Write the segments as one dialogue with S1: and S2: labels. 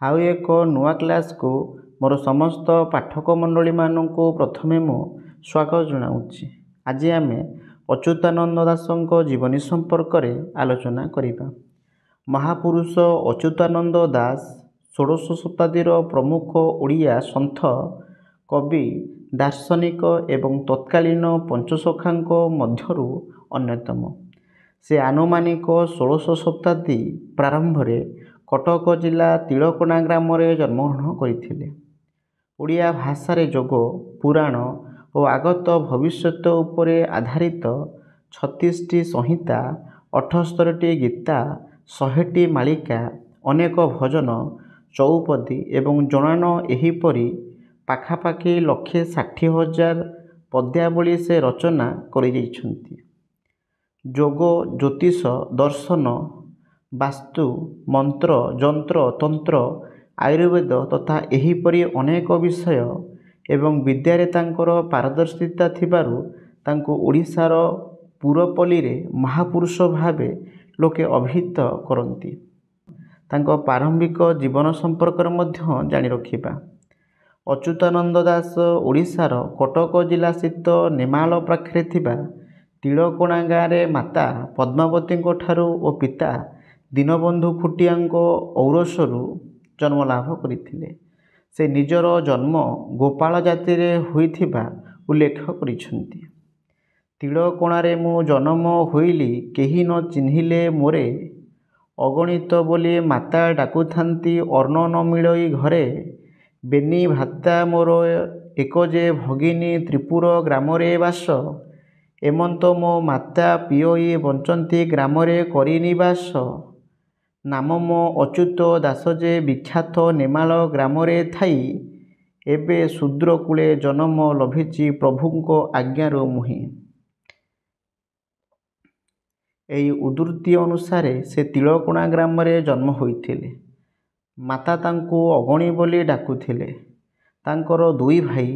S1: ଆଉ ଏକ ନୂଆ କ୍ଲାସ୍କୁ ମୋର ସମସ୍ତ ପାଠକ ମଣ୍ଡଳୀମାନଙ୍କୁ ପ୍ରଥମେ ମୁଁ ସ୍ୱାଗତ ଜଣାଉଛି। ଆଜି ଆମେ ଅଚ୍ୟୁତାନନ୍ଦ ଦାସଙ୍କ ଜୀବନୀ ସମ୍ପର୍କରେ ଆଲୋଚନା କରିବା। ମହାପୁରୁଷ ଅଚ୍ୟୁତାନନ୍ଦ ଦାସ ଷୋଡ଼ଶ ଶତାବ୍ଦୀର ପ୍ରମୁଖ ଓଡ଼ିଆ ସନ୍ଥ, କବି, ଦାର୍ଶନିକ ଏବଂ ତତ୍କାଳୀନ ପଞ୍ଚସଖାଙ୍କ ମଧ୍ୟରୁ ଅନ୍ୟତମ। ସେ ଆନୁମାନିକ ଷୋଡ଼ଶ ଶତାବ୍ଦୀ ପ୍ରାରମ୍ଭରେ କଟକ ଜିଲ୍ଲା ତିଳକୋଣା ଗ୍ରାମରେ ଜନ୍ମଗ୍ରହଣ କରିଥିଲେ। ଓଡ଼ିଆ ଭାଷାରେ ଯୋଗ, ପୁରାଣ ଓ ଆଗତ ଭବିଷ୍ୟତ ଉପରେ ଆଧାରିତ 36ଟି ସଂହିତା, 78ଟି ଗୀତା, 100ଟି ମାଳିକା, ଅନେକ ଭଜନ, ଚଉପଦୀ ଏବଂ ଜଣାଣ ଏହିପରି ପାଖାପାଖି 1,60,000 ପଦ୍ୟାବଳୀ ସେ ରଚନା କରିଯାଇଛନ୍ତି। ଯୋଗ, ଜ୍ୟୋତିଷ, ଦର୍ଶନ, ବାସ୍ତୁ, ମନ୍ତ୍ର, ଯନ୍ତ୍ର, ତନ୍ତ୍ର, ଆୟୁର୍ବେଦ ତଥା ଏହିପରି ଅନେକ ବିଷୟ ଏବଂ ବିଦ୍ୟାରେ ତାଙ୍କର ପାରଦର୍ଶିତା ଥିବାରୁ ତାଙ୍କୁ ଓଡ଼ିଶାର ପୁରପଲ୍ଲୀରେ ମହାପୁରୁଷ ଭାବେ ଲୋକେ ଅଭିହିତ କରନ୍ତି। ତାଙ୍କ ପ୍ରାରମ୍ଭିକ ଜୀବନ ସମ୍ପର୍କରେ ମଧ୍ୟ ଜାଣି ରଖିବା। ଅଚ୍ୟୁତାନନ୍ଦ ଦାସ ଓଡ଼ିଶାର କଟକ ଜିଲ୍ଲାସ୍ଥିତ ନେମାଳ ପାଖରେ ଥିବା ତିଳକୋଣା ଗାଁରେ ମାତା ପଦ୍ମାବତୀଙ୍କ ଠାରୁ ଓ ପିତା ଦୀନବନ୍ଧୁ ଖୁଣ୍ଟିଆଙ୍କ ଔରସରୁ ଜନ୍ମଲାଭ କରିଥିଲେ। ସେ ନିଜର ଜନ୍ମ ଗୋପାଳ ଜାତିରେ ହୋଇଥିବା ଉଲ୍ଲେଖ କରିଛନ୍ତି। ତିଳକୋଣାରେ ମୁଁ ଜନମ ହୋଇଲି, କେହି ନ ଚିହ୍ନିଲେ ମୋରେ, ଅଗଣିତ ବୋଲି ମାତା ଡାକୁଥାନ୍ତି ଅନ୍ନ ନ ମିଳଇ ଘରେ, ବେନି ଭ୍ରାତା ମୋର ଏକ ଯେ ଭଗିନୀ ତ୍ରିପୁର ଗ୍ରାମରେ ବାସ, ଏମନ୍ତ ମୋ ମାତା ପିୟଇ ବଞ୍ଚନ୍ତି ଗ୍ରାମରେ କରି ନିବାସ, ନାମ ମୋ ଅଚ୍ୟୁତ ଦାସ ଯେ ବିଖ୍ୟାତ ନେମାଳ ଗ୍ରାମରେ ଥାଇ, ଏବେ ଶୂଦ୍ର କୂଳେ ଜନମ ଲଭିଛି ପ୍ରଭୁଙ୍କ ଆଜ୍ଞାରୁ ମୁହିଁ। ଏହି ଉଦ୍ଧୃତି ଅନୁସାରେ ସେ ତିଳକୋଣା ଗ୍ରାମରେ ଜନ୍ମ ହୋଇଥିଲେ। ମାତା ତାଙ୍କୁ ଅଗଣି ବୋଲି ଡାକୁଥିଲେ। ତାଙ୍କର 2 ଭାଇ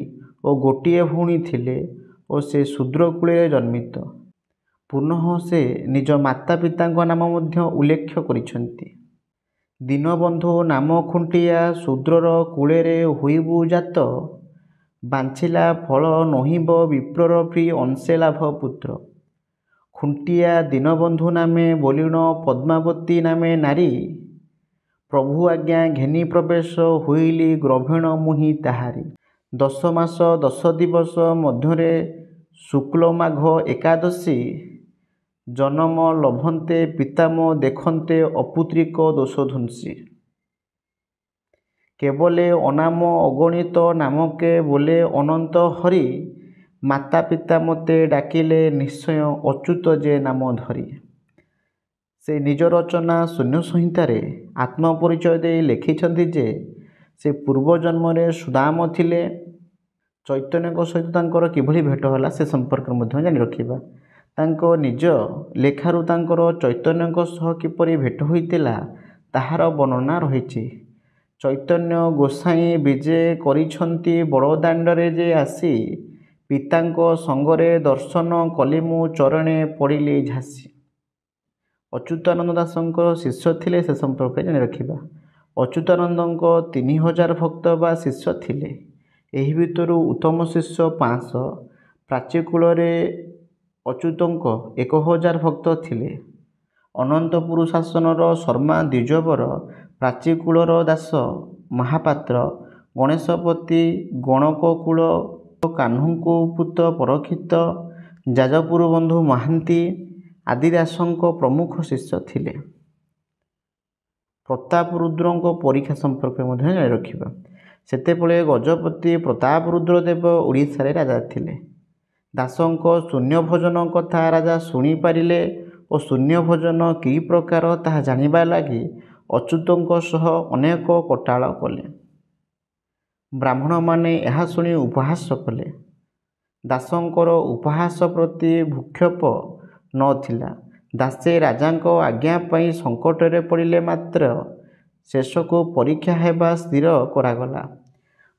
S1: ଓ ଗୋଟିଏ ଭଉଣୀ ଥିଲେ ଓ ସେ ଶୂଦ୍ର କୂଳରେ ଜନ୍ମିତ। ପୁନଃ ସେ ନିଜ ମାତା ପିତାଙ୍କ ନାମ ମଧ୍ୟ ଉଲ୍ଲେଖ କରିଛନ୍ତି। ଦୀନବନ୍ଧୁ ନାମ ଖୁଣ୍ଟିଆ, ଶୂଦ୍ରର କୂଳରେ ହୋଇବୁ ଜାତ, ବାଞ୍ଛିଲା ଫଳ ନୋହିବ ବିପ୍ରର ପ୍ରି ଅଂଶେ ଲାଭ ପୁତ୍ର, ଖୁଣ୍ଟିଆ ଦୀନବନ୍ଧୁ ନାମେ ବୋଲିଣ ପଦ୍ମାବତୀ ନାମେ ନାରୀ, ପ୍ରଭୁ ଆଜ୍ଞା ଘେନି ପ୍ରବେଶ ହୋଇଲି ଗ୍ରଭୀଣ ମୁହିଁ ତାହାରି, 10 ମାସ 10 ଦିବସ ମଧ୍ୟରେ ଶୁକ୍ଳ ମାଘ ଏକାଦଶୀ, ଜନମ ଲଭନ୍ତେ ପିତା ମୋ ଦେଖନ୍ତେ ଅପୁତ୍ରିକ ଦୋଷ ଧ୍ୱଂସୀ, କେବଲେ ଅନାମ ଅଗଣିତ ନାମକେ ବୋଲେ ଅନନ୍ତ ହରି, ମାତା ପିତା ମୋତେ ଡାକିଲେ ନିଶ୍ଚୟ ଅଚ୍ୟୁତ ଯେ ନାମ ଧରି। ସେ ନିଜ ରଚନା ଶୂନ୍ୟ ସଂହିତାରେ ଆତ୍ମପରିଚୟ ଦେଇ ଲେଖିଛନ୍ତି ଯେ ସେ ପୂର୍ବଜନ୍ମରେ ସୁଦାମ ଥିଲେ। ଚୈତନ୍ୟଙ୍କ ସହିତ ତାଙ୍କର କିଭଳି ଭେଟ ହେଲା ସେ ସମ୍ପର୍କରେ ମଧ୍ୟ ଜାଣି ରଖିବା। ତାଙ୍କ ନିଜ ଲେଖାରୁ ତାଙ୍କର ଚୈତନ୍ୟଙ୍କ ସହ କିପରି ଭେଟ ହୋଇଥିଲା ତାହାର ବର୍ଣ୍ଣନା ରହିଛି। ଚୈତନ୍ୟ ଗୋସାଇଁ ବିଜେ କରିଛନ୍ତି ବଡ଼ଦାଣ୍ଡରେ ଯେ ଆସି, ପିତାଙ୍କ ସଙ୍ଗରେ ଦର୍ଶନ କଲି ମୁଁ ଚରଣେ ପଡ଼ିଲି ଝାସି। ଅଚ୍ୟୁତାନନ୍ଦ ଦାସଙ୍କର ଶିଷ୍ୟ ଥିଲେ ସେ ସମ୍ପର୍କରେ ଜାଣି ରଖିବା। ଅଚ୍ୟୁତାନନ୍ଦଙ୍କ 3,000 ଭକ୍ତ ବା ଶିଷ୍ୟ ଥିଲେ। ଏହି ଭିତରୁ ଉତ୍ତମ ଶିଷ୍ୟ 500। ପ୍ରାଚୀକୂଳରେ ଅଚ୍ୟୁତଙ୍କ 1,000 ଭକ୍ତ ଥିଲେ। ଅନନ୍ତପୁର ଶାସନର ଶର୍ମା ଦ୍ୱିଜବର, ପ୍ରାଚୀକୂଳର ଦାସ ମହାପାତ୍ର, ଗଣେଶପତି, ଗଣକକୁଳ କାହ୍ନୁଙ୍କୁ ପୁତ ପରକ୍ଷିତ, ଯାଜପୁର ବନ୍ଧୁ ମହାନ୍ତି ଆଦି ଦାସଙ୍କ ପ୍ରମୁଖ ଶିଷ୍ୟ ଥିଲେ। ପ୍ରତାପରୁଦ୍ରଙ୍କ ପରୀକ୍ଷା ସମ୍ପର୍କରେ ମଧ୍ୟ ଜାଣି ରଖିବା। ସେତେବେଳେ ଗଜପତି ପ୍ରତାପରୁଦ୍ର ଦେବ ଓଡ଼ିଶାରେ ରାଜା ଥିଲେ। ଦାସଙ୍କ ଶୂନ୍ୟ ଭଜନ କଥା ରାଜା ଶୁଣିପାରିଲେ ଓ ଶୂନ୍ୟ ଭଜନ କି ପ୍ରକାର ତାହା ଜାଣିବା ଲାଗି ଅଚ୍ୟୁତଙ୍କ ସହ ଅନେକ କୋଟାଳ କଲେ। ବ୍ରାହ୍ମଣମାନେ ଏହା ଶୁଣି ଉପହାସ କଲେ। ଦାସଙ୍କର ଉପହାସ ପ୍ରତି ଭ୍ରୂକ୍ଷେପ ନ ଥିଲା। ଦାସେ ରାଜାଙ୍କ ଆଜ୍ଞା ପାଇଁ ସଙ୍କଟରେ ପଡ଼ିଲେ ମାତ୍ର ଶେଷକୁ ପରୀକ୍ଷା ହେବା ସ୍ଥିର କରାଗଲା।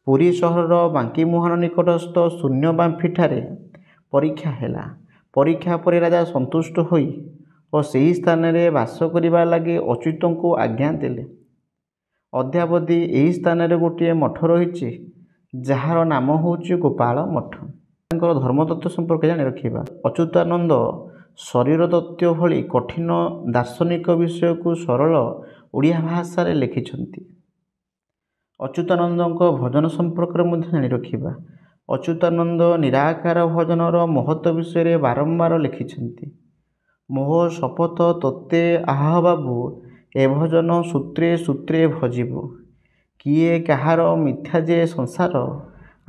S1: ପୁରୀ ସହରର ବାଙ୍କିମୁହାଣ ନିକଟସ୍ଥ ଶୂନ୍ୟ ବାମ୍ଫିଠାରେ ପରୀକ୍ଷା ହେଲା। ପରୀକ୍ଷା ପରେ ରାଜା ସନ୍ତୁଷ୍ଟ ହୋଇ ଓ ସେହି ସ୍ଥାନରେ ବାସ କରିବା ଲାଗି ଅଚ୍ୟୁତଙ୍କୁ ଆଜ୍ଞା ଦେଲେ। ଅଦ୍ୟାବଧି ଏହି ସ୍ଥାନରେ ଗୋଟିଏ ମଠ ରହିଛି ଯାହାର ନାମ ହେଉଛି ଗୋପାଳ ମଠ। ତାଙ୍କର ଧର୍ମତତ୍ତ୍ୱ ସମ୍ପର୍କେ ଜାଣି ରଖିବା। ଅଚ୍ୟୁତାନନ୍ଦ ଶରୀର ତତ୍ତ୍ୱ ଭଳି କଠିନ ଦାର୍ଶନିକ ବିଷୟକୁ ସରଳ ଓଡ଼ିଆ ଭାଷାରେ ଲେଖିଛନ୍ତି। ଅଚ୍ୟୁତାନନ୍ଦଙ୍କ ଭଜନ ସମ୍ପର୍କରେ ମଧ୍ୟ ଜାଣି ରଖିବା। ଅଚ୍ୟୁତାନନ୍ଦ ନିରାକାର ଭଜନର ମହତ୍ତ୍ୱ ବିଷୟରେ ବାରମ୍ବାର ଲେଖିଛନ୍ତି। ମୋହ ଶପଥ ତୋତେ ଆହା ବାବୁ, ଏ ଭଜନ ସୂତ୍ରେ ସୂତ୍ରେ ଭଜିବୁ। କିଏ କାହାର ମିଥ୍ୟା ଯେ ସଂସାର,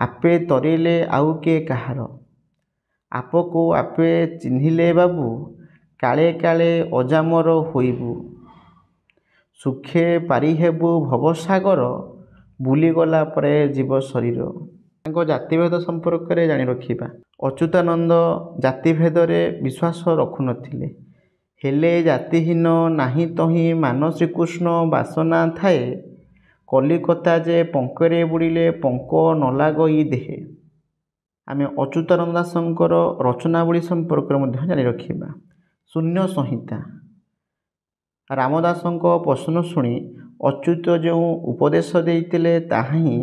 S1: ଆପେ ତରିଲେ ଆଉ କିଏ କାହାର। ଆପକୁ ଆପେ ଚିହ୍ନିଲେ ବାବୁ, କାଳେ କାଳେ ଅଜାମର ହୋଇବୁ। ସୁଖେ ପାରିହେବୁ ଭବସାଗର, ବୁଲିଗଲା ପରେ ଯିବ ଶରୀର। ତାଙ୍କ ଜାତିଭେଦ ସମ୍ପର୍କରେ ଜାଣି ରଖିବା। ଅଚ୍ୟୁତାନନ୍ଦ ଜାତିଭେଦରେ ବିଶ୍ୱାସ ରଖୁନଥିଲେ। ହେଲେ ଜାତିହୀନ ନାହିଁ ତହିଁ ମାନ ଶ୍ରୀକୃଷ୍ଣ ବାସନା ଥାଏ। କଲିକତା ଯେ ପଙ୍କରେ ବୁଡ଼ିଲେ ପଙ୍କ ନ ଲାଗଇ ଦେହେ। ଆମେ ଅଚ୍ୟୁତାନନ୍ଦ ଦାସଙ୍କର ରଚନାବଳୀ ସମ୍ପର୍କରେ ମଧ୍ୟ ଜାଣି ରଖିବା। ଶୂନ୍ୟ ସଂହିତା। ରାମଦାସଙ୍କ ପ୍ରଶ୍ନ ଶୁଣି ଅଚ୍ୟୁତ ଯେଉଁ ଉପଦେଶ ଦେଇଥିଲେ ତାହା ହିଁ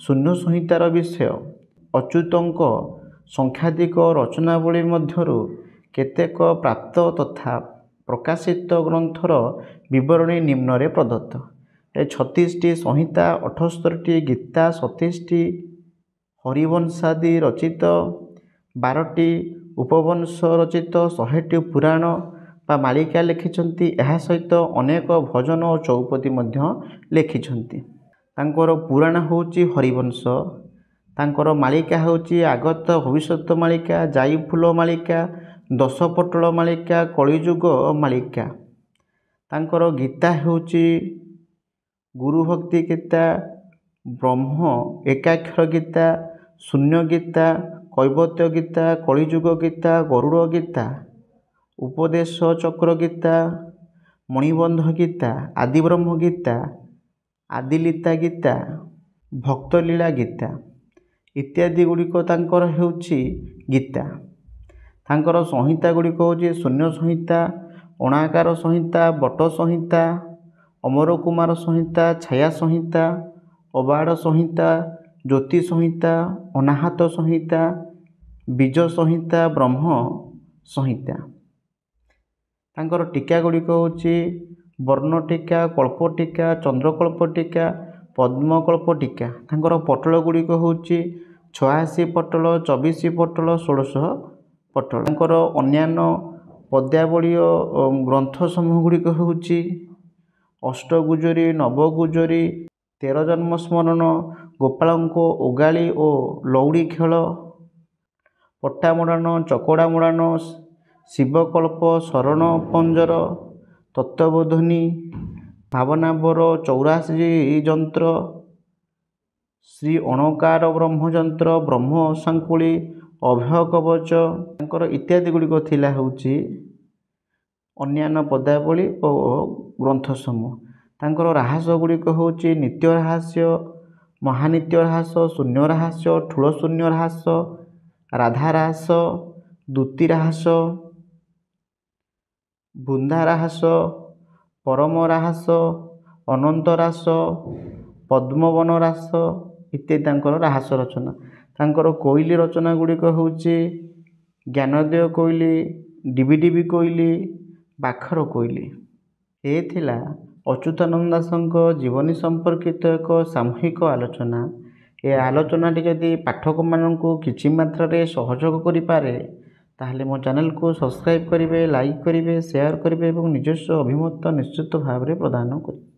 S1: ଶୂନ୍ୟ ସଂହିତାର ବିଷୟ। ଅଚ୍ୟୁତଙ୍କ ସଂଖ୍ୟାଧିକ ରଚନାବଳୀ ମଧ୍ୟରୁ କେତେକ ପ୍ରାପ୍ତ ତଥା ପ୍ରକାଶିତ ଗ୍ରନ୍ଥର ବିବରଣୀ ନିମ୍ନରେ ପ୍ରଦତ୍ତ। 36ଟି ସଂହିତା, 78ଟି ଗୀତା, 27ଟି ହରିବଂଶାଦି ରଚିତ, 12ଟି ଉପବଂଶ ରଚିତ, 100ଟି ପୁରାଣ ବା ମାଳିକା ଲେଖିଛନ୍ତି। ଏହା ସହିତ ଅନେକ ଭଜନ ଓ ଚଉପଦୀ ମଧ୍ୟ ଲେଖିଛନ୍ତି। ତାଙ୍କର ପୁରାଣ ହେଉଛି ହରିବଂଶ, ତାଙ୍କର ମାଳିକା ହେଉଛି ଆଗତ ଭବିଷ୍ୟତ ମାଳିକା, ଯାଇଫୁଲ ମାଳିକା, ଦଶପଟଳ ମାଳିକା, କଳିଯୁଗ ମାଳିକା। ତାଙ୍କର ଗୀତା ହେଉଛି ଗୁରୁଭକ୍ତି ଗୀତା, ବ୍ରହ୍ମ ଏକାକ୍ଷର ଗୀତା, ଶୂନ୍ୟ ଗୀତା, କୈବର୍ତ୍ତ ଗୀତା, କଳିଯୁଗ ଗୀତା, ଗରୁଡ଼ ଗୀତା, ଉପଦେଶ ଚକ୍ର ଗୀତା, ମଣିବନ୍ଧ ଗୀତା, ଆଦିବ୍ରହ୍ମ ଗୀତା, ଆଦିଲୀତା ଗୀତା, ଭକ୍ତଲୀଳା ଗୀତା ଇତ୍ୟାଦି ଗୁଡ଼ିକ ତାଙ୍କର ହେଉଛି ଗୀତା। ତାଙ୍କର ସଂହିତା ଗୁଡ଼ିକ ହେଉଛି ଶୂନ୍ୟ ସଂହିତା, ଅଣାକାର ସଂହିତା, ବଟ ସଂହିତା, ଅମର କୁମାର ସଂହିତା, ଛାୟା ସଂହିତା, ଅବାଡ଼ ସଂହିତା, ଜ୍ୟୋତି ସଂହିତା, ଅନାହତ ସଂହିତା, ବୀଜ ସଂହିତା, ବ୍ରହ୍ମ ସଂହିତା। ତାଙ୍କର ଟୀକା ଗୁଡ଼ିକ ହେଉଛି ବର୍ଣ୍ଣ ଟୀକା, କଳ୍ପ ଟୀକା, ଚନ୍ଦ୍ରକଳ୍ପ ଟୀକା, ପଦ୍ମକଳ୍ପ ଟୀକା। ତାଙ୍କର ପଟଳ ଗୁଡ଼ିକ ହେଉଛି 86 ପଟଳ, 24 ପଟଳ, 16 ପଟଳ। ତାଙ୍କର ଅନ୍ୟାନ୍ୟ ପଦ୍ୟାବଳୀ ଗ୍ରନ୍ଥ ସମୂହ ଗୁଡ଼ିକ ହେଉଛି ଅଷ୍ଟଗୁଜରୀ, ନବଗୁଜରୀ, 13 ଜନ୍ମ ସ୍ମରଣ, ଗୋପାଳଙ୍କ ଓଗାଳି ଓ ଲଉଡ଼ି ଖେଳ, ପଟ୍ଟାମୁଣ୍ଡାଣ, ଚକଡ଼ା ମୁଣ୍ଡାଣ, ଶିବକଳ୍ପ, ଶରଣ ପଞ୍ଜର, ତତ୍ତ୍ୱବୋଧିନୀ, ଭାବନାବର, 84 ଯନ୍ତ୍ର, ଶ୍ରୀ ଅଣକାର ବ୍ରହ୍ମଯନ୍ତ୍ର, ବ୍ରହ୍ମ ସାଙ୍କୁଳି, ଅଭୟ କବଚ। ତାଙ୍କର ଇତ୍ୟାଦି ଗୁଡ଼ିକ ଥିଲା ହେଉଛି ଅନ୍ୟାନ୍ୟ ପଦ୍ୟାବଳୀ ଓ ଗ୍ରନ୍ଥ ସମୂହ। ତାଙ୍କର ରାହାସ ଗୁଡ଼ିକ ହେଉଛି ନିତ୍ୟ ରାହାସ୍ୟ, ମହାନିତ୍ୟ ରାହାସ, ଶୂନ୍ୟ ରାହାସ୍ୟ, ଠୁଳ ଶୂନ୍ୟ ରାହାସ, ରାଧା ରାହାସ, ଦ୍ୟୁତି ରାହାସ, ବୃନ୍ଦା ରାହାସ, ପରମ ରାହାସ, ଅନନ୍ତ ରାସ, ପଦ୍ମବନ ରାସ ଇତ୍ୟାଦି ତାଙ୍କର ରାହାସ ରଚନା। ତାଙ୍କର କୋଇଲି ରଚନା ଗୁଡ଼ିକ ହେଉଛି ଜ୍ଞାନୋଦୟ କୋଇଲି, ଡିବି ଡିବି କୋଇଲି, ବାଖର କୋଇଲି। ଏ ଥିଲା ଅଚ୍ୟୁତାନନ୍ଦ ଦାସଙ୍କ ଜୀବନୀ ସମ୍ପର୍କିତ ଏକ ସାମୂହିକ ଆଲୋଚନା। ଏ ଆଲୋଚନାଟି ଯଦି ପାଠକମାନଙ୍କୁ କିଛି ମାତ୍ରାରେ ସହଯୋଗ କରିପାରେ ତାହେଲେ ମୋ ଚ୍ୟାନେଲକୁ ସବସ୍କ୍ରାଇବ୍ କରିବେ, ଲାଇକ୍ କରିବେ, ସେୟାର କରିବେ ଏବଂ ନିଜସ୍ୱ ଅଭିମତ ନିଶ୍ଚିତ ଭାବରେ ପ୍ରଦାନ କରିବେ।